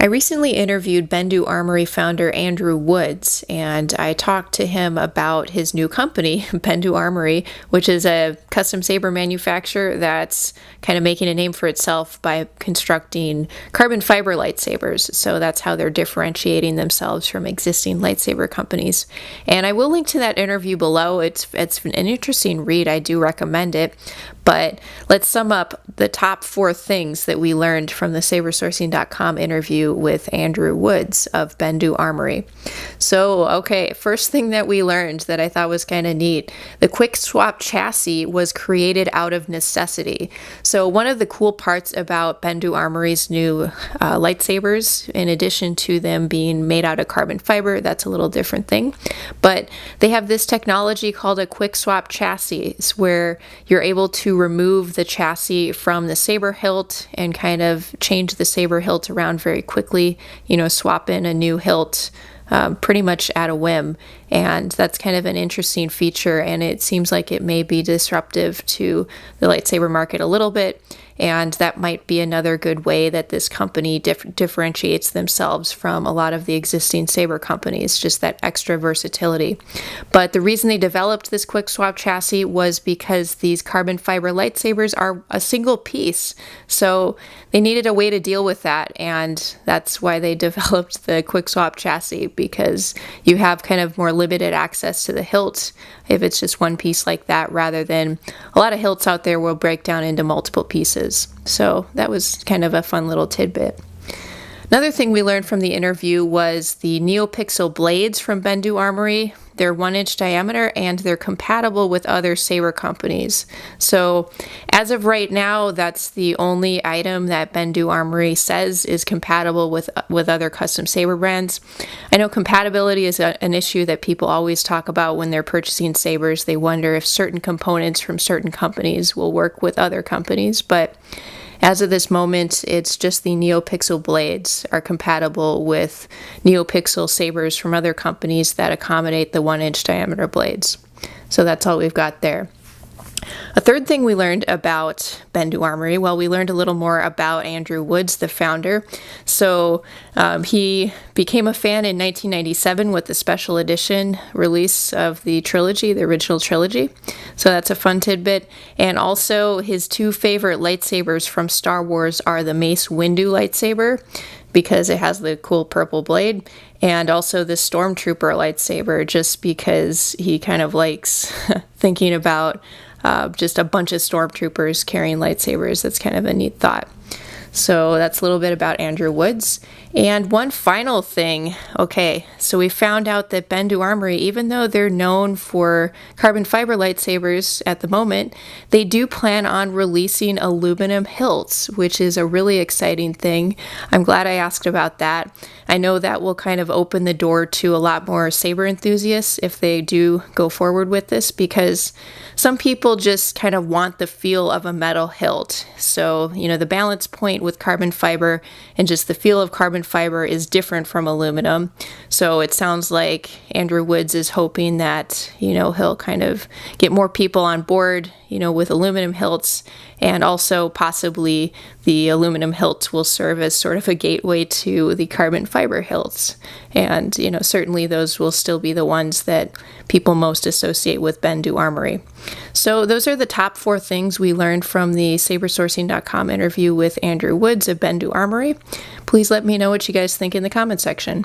I recently interviewed Bendu Armory founder Andrew Woods, and I talked to him about his new company, Bendu Armory, which is a custom saber manufacturer that's kind of making a name for itself by constructing carbon fiber lightsabers. So that's how they're differentiating themselves from existing lightsaber companies. And I will link to that interview below. It's an interesting read. I do recommend it. But let's sum up the top 4 things that we learned from the sabersourcing.com interview with Andrew Woods of Bendu Armory. So, okay, first thing that we learned that I thought was kind of neat, the quick swap chassis was created out of necessity. So one of the cool parts about Bendu Armory's new lightsabers, in addition to them being made out of carbon fiber, that's a little different thing, but they have this technology called a quick swap chassis where you're able to remove the chassis from the saber hilt and kind of change the saber hilt around very quickly, swap in a new hilt pretty much at a whim. And that's kind of an interesting feature, and it seems like it may be disruptive to the lightsaber market a little bit. And that might be another good way that this company differentiates themselves from a lot of the existing saber companies, just that extra versatility. But the reason they developed this quick swap chassis was because these carbon fiber lightsabers are a single piece. So they needed a way to deal with that. And that's why they developed the quick swap chassis, because you have kind of more limited access to the hilt if it's just one piece like that, rather than a lot of hilts out there will break down into multiple pieces. So that was kind of a fun little tidbit. Another thing we learned from the interview was the NeoPixel blades from Bendu Armory. They're 1-inch diameter and they're compatible with other saber companies. So as of right now, that's the only item that Bendu Armory says is compatible with other custom saber brands. I know compatibility is an issue that people always talk about when they're purchasing sabers. They wonder if certain components from certain companies will work with other companies, but as of this moment, it's just the NeoPixel blades are compatible with NeoPixel sabers from other companies that accommodate the 1-inch diameter blades. So that's all we've got there. A third thing we learned about Bendu Armory, well, we learned a little more about Andrew Woods, the founder. So he became a fan in 1997 with the special edition release of the trilogy, the original trilogy. So that's a fun tidbit. And also his 2 favorite lightsabers from Star Wars are the Mace Windu lightsaber, because it has the cool purple blade, and also the Stormtrooper lightsaber, just because he kind of likes thinking about just a bunch of stormtroopers carrying lightsabers. That's kind of a neat thought. So that's a little bit about Andrew Woods. And one final thing. Okay, so we found out that Bendu Armory, even though they're known for carbon fiber lightsabers at the moment, they do plan on releasing aluminum hilts, which is a really exciting thing. I'm glad I asked about that. I know that will kind of open the door to a lot more saber enthusiasts if they do go forward with this, because some people just kind of want the feel of a metal hilt. So, the balance point with carbon fiber and just the feel of carbon fiber is different from aluminum. So it sounds like Andrew Woods is hoping that, he'll kind of get more people on board, with aluminum hilts, and also possibly the aluminum hilts will serve as sort of a gateway to the carbon fiber hilts. And, certainly those will still be the ones that people most associate with Bendu Armory. So those are the top 4 things we learned from the sabersourcing.com interview with Andrew Woods of Bendu Armory. Please let me know what you guys think in the comment section.